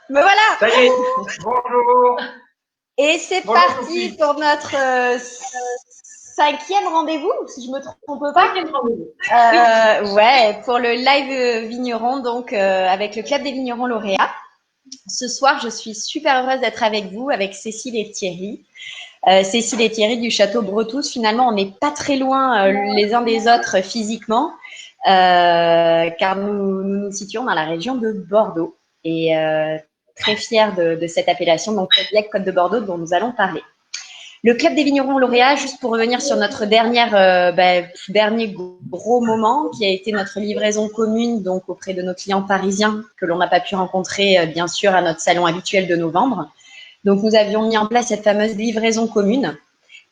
Me voilà. Ça y est, bonjour. Et c'est Bonjour parti Sophie. pour notre cinquième rendez-vous, si je me trompe pas. Cinquième rendez-vous. Oui, Ouais, pour le live vigneron, donc avec le Club des vignerons lauréats. Ce soir, je suis super heureuse d'être avec vous, avec Cécile et Thierry. Cécile et Thierry du Château Bretousse. Finalement, on n'est pas très loin les uns des autres physiquement, car nous situons dans la région de Bordeaux. Et très fière de cette appellation, donc Cadillac Côte de Bordeaux, dont nous allons parler. Le Club des vignerons lauréats, juste pour revenir sur notre dernier gros moment, qui a été notre livraison commune donc auprès de nos clients parisiens que l'on n'a pas pu rencontrer, bien sûr, à notre salon habituel de novembre. Donc, nous avions mis en place cette fameuse livraison commune.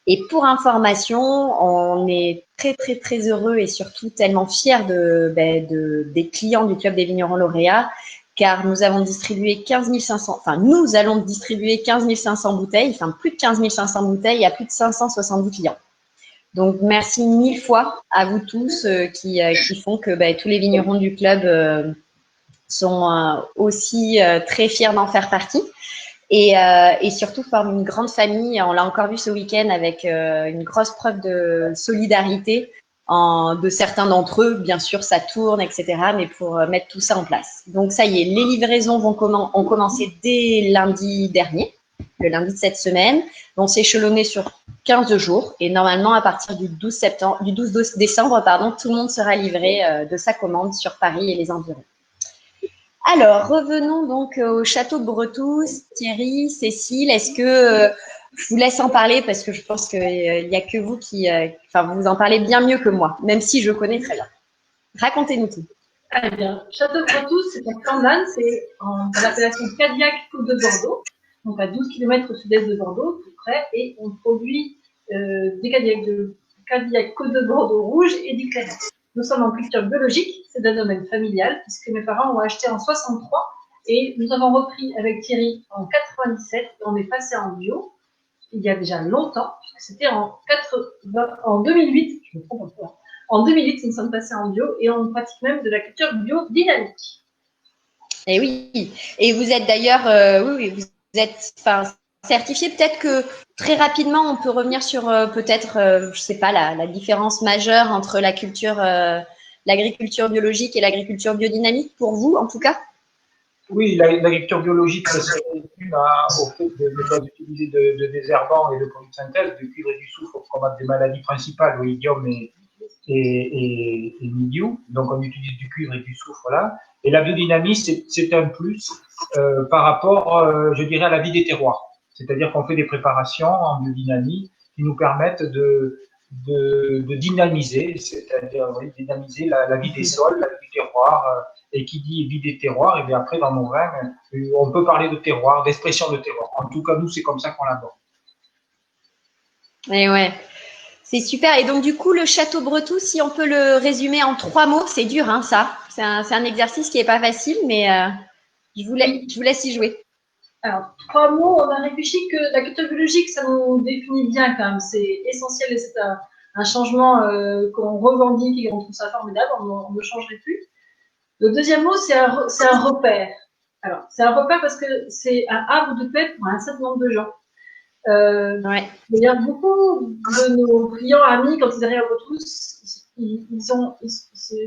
Et pour information, on est très, très, très heureux et surtout tellement fiers des clients du Club des vignerons lauréats, car nous avons distribué 15 500, enfin, nous allons distribuer 15 500 bouteilles, enfin, plus de 15 500 bouteilles à plus de 570 clients. Donc, merci mille fois à vous tous qui font que tous les vignerons du club sont aussi très fiers d'en faire partie. Et surtout forme une grande famille. On l'a encore vu ce week-end avec une grosse preuve de solidarité de certains d'entre eux. Bien sûr, ça tourne, etc. Mais pour mettre tout ça en place. Donc, ça y est, les livraisons ont commencé dès lundi dernier, le lundi de cette semaine, vont s'échelonner sur 15 jours. Et normalement, à partir du 12 décembre, tout le monde sera livré de sa commande sur Paris et les environs. Alors, revenons donc au château de Bretousse. Thierry, Cécile, est-ce que je vous laisse en parler parce que je pense qu'il n'y a que vous vous en parlez bien mieux que moi, même si je connais très bien. Racontez-nous tout. très bien. Château de Bretousse, c'est en Flandre, c'est en l'appellation Cadillac Côte de Bordeaux, donc à 12 km au sud-est de Bordeaux, tout près, et on produit des Cadillac Côte de Bordeaux rouge et du claret. Nous sommes en culture biologique, c'est un domaine familial, puisque mes parents ont acheté en 63 et nous avons repris avec Thierry en 97 et on est passé en bio il y a déjà longtemps, puisque c'était en 2008, je me trompe un peu. En 2008, nous sommes passés en bio et on pratique même de la culture biodynamique. Et oui, et vous êtes d'ailleurs, oui, vous êtes certifié. Peut-être que très rapidement, on peut revenir sur je sais pas, la différence majeure entre l'agriculture biologique et l'agriculture biodynamique pour vous, en tout cas. Oui, l'agriculture biologique se résume au fait de ne pas utiliser de désherbants et de produits de synthèse, du cuivre et du soufre pour combattre des maladies principales, oïdium et mildiou. Donc on utilise du cuivre et du soufre là. Et la biodynamie, c'est un plus par rapport, je dirais, à la vie des terroirs. C'est-à-dire qu'on fait des préparations en biodynamie qui nous permettent de dynamiser, c'est-à-dire dynamiser la vie des sols, la vie du terroir. Et qui dit vie des terroirs, et bien après, dans nos vins, on peut parler de terroir, d'expression de terroir. En tout cas, nous, c'est comme ça qu'on l'aborde. Et ouais, c'est super. Et donc, du coup, le château Bretou, si on peut le résumer en 3 mots, c'est dur, hein, ça. C'est un exercice qui est pas facile, mais Oui. je vous laisse y jouer. Alors, 3 mots, on a réfléchi que la culture biologique, ça nous définit bien quand même. C'est essentiel et c'est un changement qu'on revendique et qu'on trouve ça formidable. On ne changerait plus. Le deuxième mot, c'est un repère. Alors, c'est un repère parce que c'est un havre de paix pour un certain nombre de gens. Ouais. Il y a beaucoup de nos clients amis, quand ils arrivent à Retrousse, ils se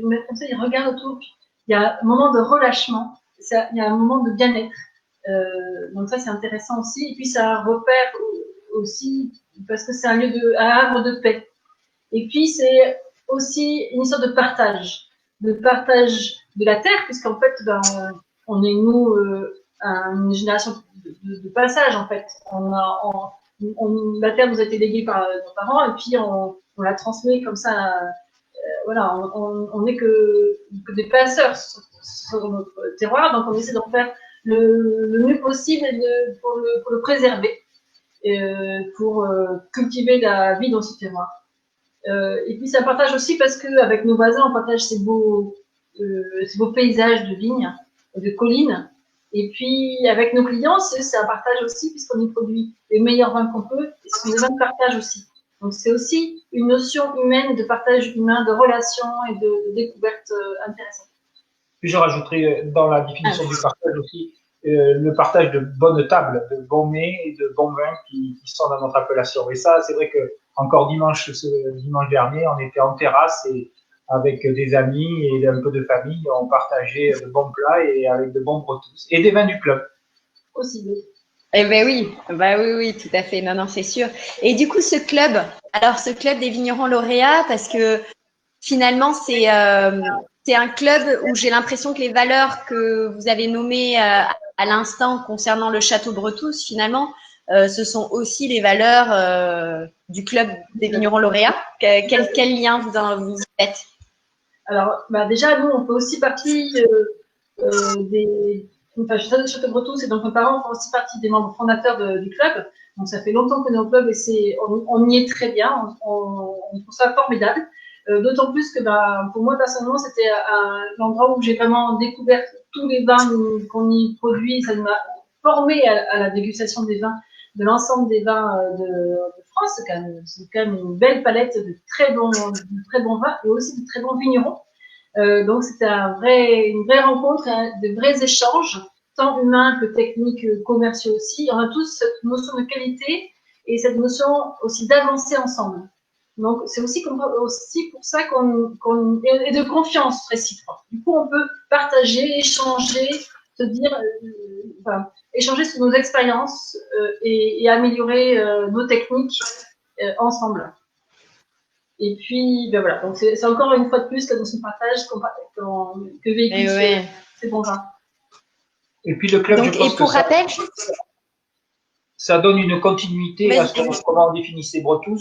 mettent comme ça, ils regardent autour. Il y a un moment de relâchement, il y a un moment de bien-être. Donc ça, c'est intéressant aussi. Et puis, c'est un repère aussi parce que c'est un havre de paix. Et puis, c'est aussi une sorte de partage de la terre, puisqu'en fait, on est nous une génération de passage en fait. La terre nous a été léguée par nos parents et puis on la transmet comme ça. Voilà, on n'est que des passeurs sur notre terroir, donc on essaie d'en faire le mieux possible pour le préserver, pour cultiver la vie dans ce terroir. Et puis ça partage aussi parce qu'avec nos voisins, on partage ces beaux paysages de vignes, de collines. Et puis avec nos clients, c'est un partage aussi puisqu'on y produit les meilleurs vins qu'on peut. Et ce sont des vins de partage aussi. Donc c'est aussi une notion humaine de partage humain, de relation et de découverte intéressante. Puis je rajouterai dans la définition du partage aussi le partage de bonnes tables, de bons mets et de bons vins qui sont dans notre appellation. Et ça, c'est vrai que encore dimanche dernier, on était en terrasse et avec des amis et un peu de famille, on partageait de bons plats et avec de bons brotous et des vins du club. Aussi. Eh ben oui, bah oui, oui, tout à fait. Non, non, c'est sûr. Et du coup, ce club des vignerons lauréats, parce que finalement, c'est un club où j'ai l'impression que les valeurs que vous avez nommées à l'instant concernant le Château Bretousse, finalement, ce sont aussi les valeurs du club des vignerons lauréats. Quel lien vous faites? Alors, déjà, nous, on fait aussi partie des. Enfin, Château-Breton, c'est donc nos parents font aussi partie des membres fondateurs du club. Donc, ça fait longtemps que notre club, et on y est très bien. On trouve ça formidable. D'autant plus que, pour moi, personnellement, c'était l'endroit où j'ai vraiment découvert tous les vins qu'on y produit. Ça m'a formé à la dégustation des vins, de l'ensemble des vins de France. C'est quand même une belle palette de très bons vins et aussi de très bons vignerons. Donc c'était une vraie rencontre, de vrais échanges, tant humains que techniques, commerciaux aussi. On a tous cette notion de qualité et cette notion aussi d'avancer ensemble. Donc c'est aussi pour ça et de confiance réciproque. Du coup, on peut partager, échanger, se dire, échanger sur nos expériences et améliorer nos techniques ensemble. Et puis, voilà. Donc, c'est encore une fois de plus la notion de partage que véhicule ces bons vins. Et puis, le club, donc, je pense et pour rappel, ça donne une continuité à comment on définit ces bretous.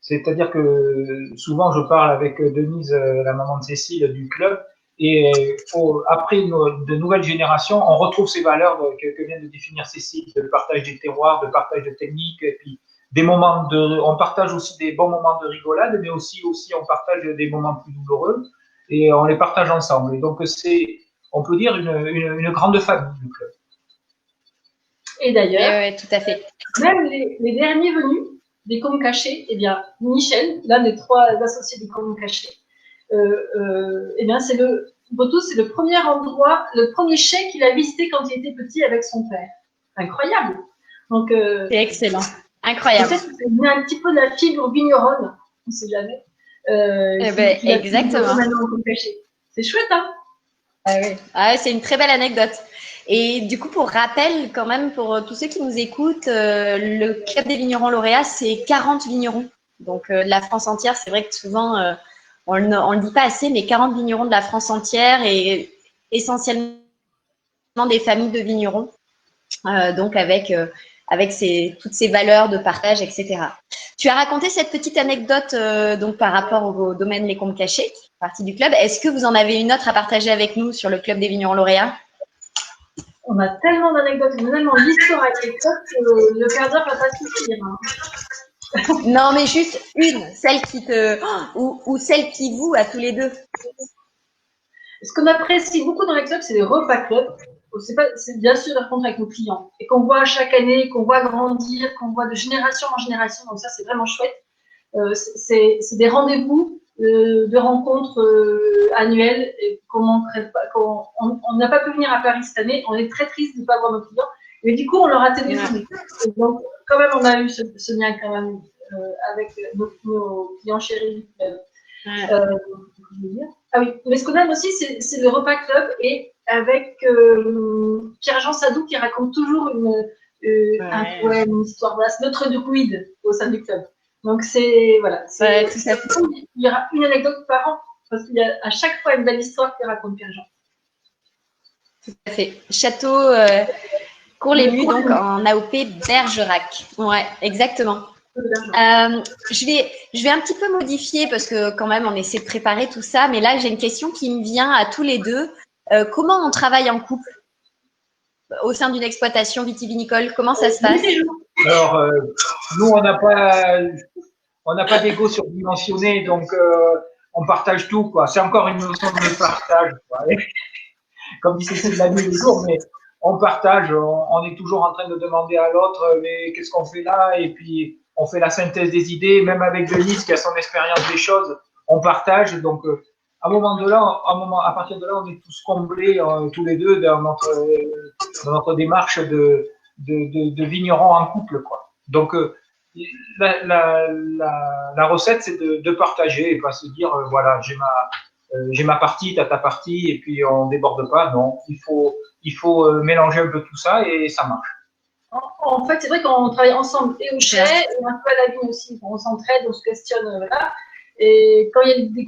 C'est-à-dire que souvent, je parle avec Denise, la maman de Cécile, du club, et après de nouvelles générations, on retrouve ces valeurs que vient de définir Cécile, de partage des terroirs, de partage de techniques, et puis on partage aussi des bons moments de rigolade, mais aussi on partage des moments plus douloureux, et on les partage ensemble. Et donc, on peut dire, une grande famille, le club. Et d'ailleurs, tout à fait. Même les derniers venus des Cômes Cachés, Michel, l'un des 3 associés des Cômes Cachés, c'est le premier endroit, le premier chai qu'il a visité quand il était petit avec son père. Incroyable. Donc, c'est excellent. Incroyable. Peut-être que ça vient un petit peu de la fibre vigneronne, on ne sait jamais. Exactement. C'est chouette, hein? Ah oui. Ah, c'est une très belle anecdote. Et du coup, pour rappel, quand même, pour tous ceux qui nous écoutent, le Club des vignerons lauréats, c'est 40 vignerons. Donc, de la France entière, c'est vrai que souvent, on le dit pas assez, mais 40 vignerons de la France entière et essentiellement des familles de vignerons. Donc, avec toutes ces valeurs de partage, etc. Tu as raconté cette petite anecdote donc par rapport au domaine Les Combes Cachés, qui fait partie du club. Est-ce que vous en avez une autre à partager avec nous sur le Club des vignerons lauréats? On a tellement d'anecdotes, tellement d'histoires avec les clubs que le quart d'heure va pas suffire. Hein. Non, mais juste une, celle qui ou celle qui vous, à tous les deux. Ce qu'on apprécie beaucoup dans les clubs, c'est les repas clubs. C'est bien sûr la rencontre avec nos clients et qu'on voit chaque année, qu'on voit grandir, qu'on voit de génération en génération. Donc ça, c'est vraiment chouette. C'est des rendez-vous de rencontres annuelles qu'on n'a pas pu venir à Paris cette année. On est très triste de ne pas voir nos clients. Mais du coup, on leur a téléphoné. Ouais. Donc, quand même, on a eu ce lien quand même avec nos clients chéris. Ah oui, mais ce qu'on aime aussi, c'est le repas club et avec Pierre-Jean Sadou qui raconte toujours un poème, une histoire. Voilà, c'est notre druide au sein du club. Donc voilà. Il y aura une anecdote par an parce qu'il y a à chaque fois une belle histoire que raconte Pierre-Jean. Tout à fait. Château Cours-les-Mus, donc en AOP Bergerac. Ouais, exactement. Je vais un petit peu modifier parce que quand même on essaie de préparer tout ça, mais là j'ai une question qui me vient à tous les deux. Comment on travaille en couple au sein d'une exploitation vitivinicole? Comment ça se passe? Alors nous on n'a pas d'ego surdimensionné, donc on partage tout, quoi. C'est encore une notion de partage, quoi. Comme dit Cécile la nuit le jour, mais on partage, on est toujours en train de demander à l'autre mais qu'est-ce qu'on fait là, et puis on fait la synthèse des idées, même avec Denise qui a son expérience des choses, on partage. Donc à partir de là, on est tous comblés, tous les deux, dans notre démarche de vignerons en couple, quoi. Donc, la recette, c'est de partager et pas se dire, voilà, j'ai ma partie, t'as ta partie, et puis on déborde pas. Non, il faut mélanger un peu tout ça et ça marche. En fait, c'est vrai qu'on travaille ensemble et au chai et un peu à la vigne aussi. On s'entraide, on se questionne, voilà. Et quand il y a des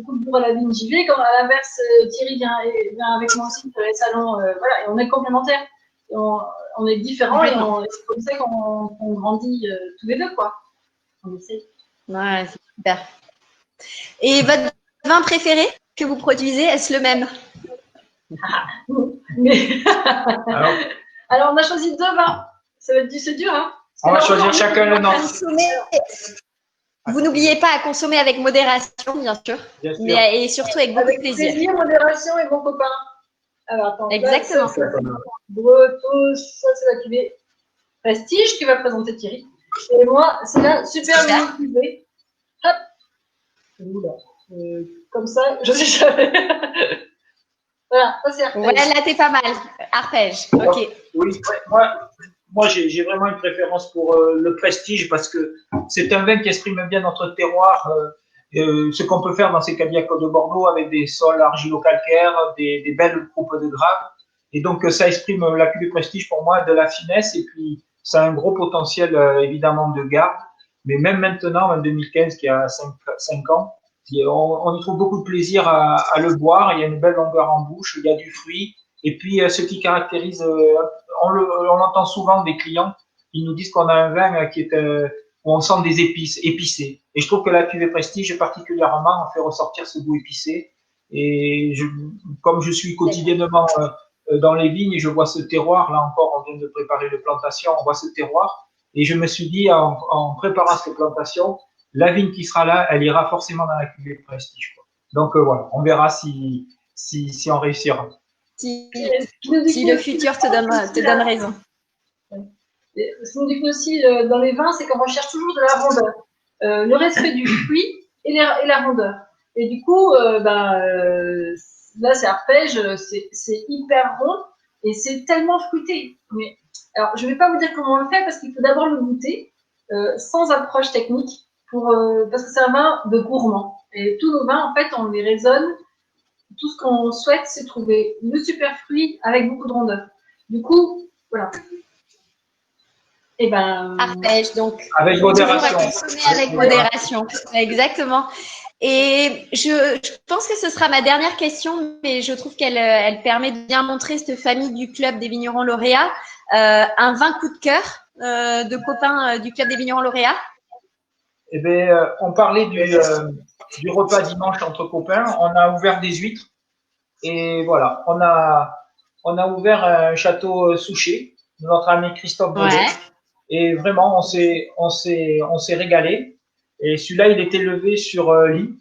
coups de bourre à la vigne, j'y vais. Quand à l'inverse, Thierry vient avec moi aussi pour les salons, voilà. Et on est complémentaires. On est différents et c'est comme ça qu'on grandit tous les deux, quoi. On essaye. Ouais, c'est super. Et votre vin préféré que vous produisez, est-ce le même? Alors, on a choisi 2 vins. C'est dur, hein? On va choisir chacun le nôtre. Vous n'oubliez pas à consommer avec modération, bien sûr. Mais, et surtout avec beaucoup de plaisir. Modération et bon copain. Alors, attends. Exactement. Brutus, ça, c'est la cuvée Prestige qui va présenter Thierry. Et moi, c'est la super mini cuvée. Hop. Comme ça, je sais jamais. Voilà, ça c'est arpège. Ouais, là, t'es pas mal. Arpège, ok. Oui, moi j'ai vraiment une préférence pour le Prestige parce que c'est un vin qui exprime bien notre terroir, ce qu'on peut faire dans ces Cadillacs de Bordeaux avec des sols argilo-calcaires, des belles croupes de graves. Et donc, ça exprime la cuvée Prestige pour moi de la finesse et puis ça a un gros potentiel évidemment de garde. Mais même maintenant, en 2015, qui a 5 ans, on y trouve beaucoup de plaisir à le boire. Il y a une belle longueur en bouche, il y a du fruit. Et puis, ce qui caractérise, on entend souvent des clients, ils nous disent qu'on a un vin qui est, où on sent des épices, épicées. Et je trouve que la cuvée Prestige, particulièrement, on fait ressortir ce goût épicé. Et comme je suis quotidiennement dans les vignes, je vois ce terroir. Là encore, on vient de préparer les plantations, on voit ce terroir. Et je me suis dit, en préparant cette plantation, la vigne qui sera là, elle ira forcément dans la cuvée Prestige, quoi. Donc voilà, on verra si on réussira. Si le futur te donne raison. Ce qu'on dit aussi dans les vins, c'est qu'on recherche toujours de la rondeur. Le respect du fruit et la rondeur. Et du coup, là, c'est arpège, c'est hyper rond et c'est tellement fruité. Mais, alors, je ne vais pas vous dire comment on le fait parce qu'il faut d'abord le goûter sans approche technique parce que c'est un vin de gourmand. Et tous nos vins, en fait, on les raisonne. Tout ce qu'on souhaite, c'est trouver le super fruit avec beaucoup de rondeur. Du coup, voilà. Et arpège, donc. Avec modération. Avec modération. Exactement. Et je pense que ce sera ma dernière question, mais je trouve qu'elle permet de bien montrer cette famille du Club des Vignerons Lauréats. Un vin coup de cœur de copains du Club des Vignerons Lauréats. Eh bien, on parlait du repas dimanche entre copains. On a ouvert des huîtres. Et voilà, on a ouvert un château Souchet de notre ami Christophe Baudet. Ouais. Et vraiment, on s'est régalé. Et celui-là, il est élevé sur lit.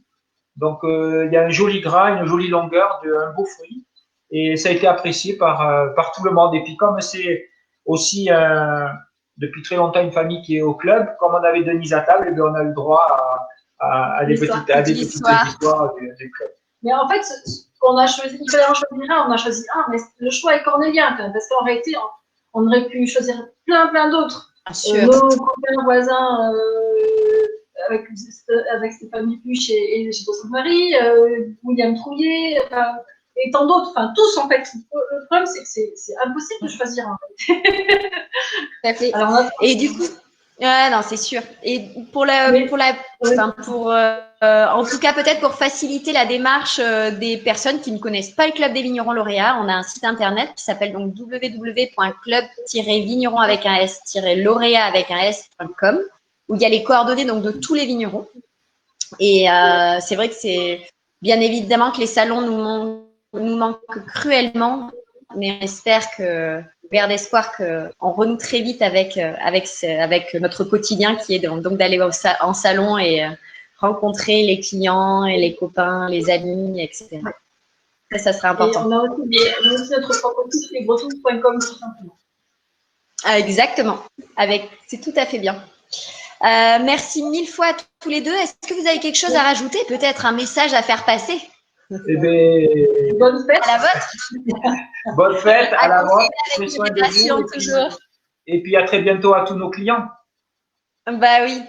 Donc, il y a un joli gras, une jolie longueur, un beau fruit. Et ça a été apprécié par tout le monde. Et puis, comme c'est aussi depuis très longtemps une famille qui est au club, comme on avait Denise à table, on a eu le droit à des petites histoires du club. Mais en fait, on a choisi, il fallait en choisir un, on a choisi un, mais le choix est cornélien quand même, parce qu'en réalité, on aurait pu choisir plein d'autres. Nos copains voisins avec Stéphanie Puch et Château Sainte-Marie, William Trouillet, et tant d'autres, enfin tous en fait. Le problème, c'est que c'est impossible de choisir un. Alors, et du coup, non, c'est sûr. Et en tout cas, peut-être pour faciliter la démarche des personnes qui ne connaissent pas le Club des Vignerons Lauréats, on a un site internet qui s'appelle donc www.club-vigneron avec un s-lauréat avec un s.com où il y a les coordonnées donc de tous les vignerons. Et c'est vrai que c'est bien évidemment que les salons nous manquent cruellement, mais on espère que garde espoir qu'on renoue très vite avec notre quotidien qui est donc d'aller en salon et rencontrer les clients et les copains, les amis, etc. Ça sera important. Et on a aussi notre propre site, lesbretons.com tout simplement. Exactement. C'est tout à fait bien. Merci 1000 fois à tous les deux. Est-ce que vous avez quelque chose à rajouter? Peut-être un message à faire passer? Eh bien, Bonne fête. À la vôtre. bonne fête, à la vôtre. Prenez Avec soin de modération, vous. toujours. Et puis à très bientôt à tous nos clients. Bah oui.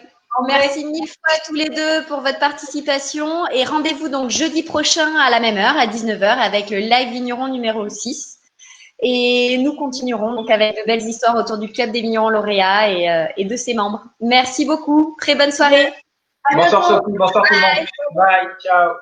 Merci mille fois à tous les deux pour votre participation et rendez-vous donc jeudi prochain à la même heure, à 19 h, avec le live vigneron numéro 6. Et nous continuerons donc avec de belles histoires autour du Club des vignerons lauréats et de ses membres. Merci beaucoup. Très bonne soirée. Bonsoir Sophie, bonsoir tout le monde. Bye, ciao.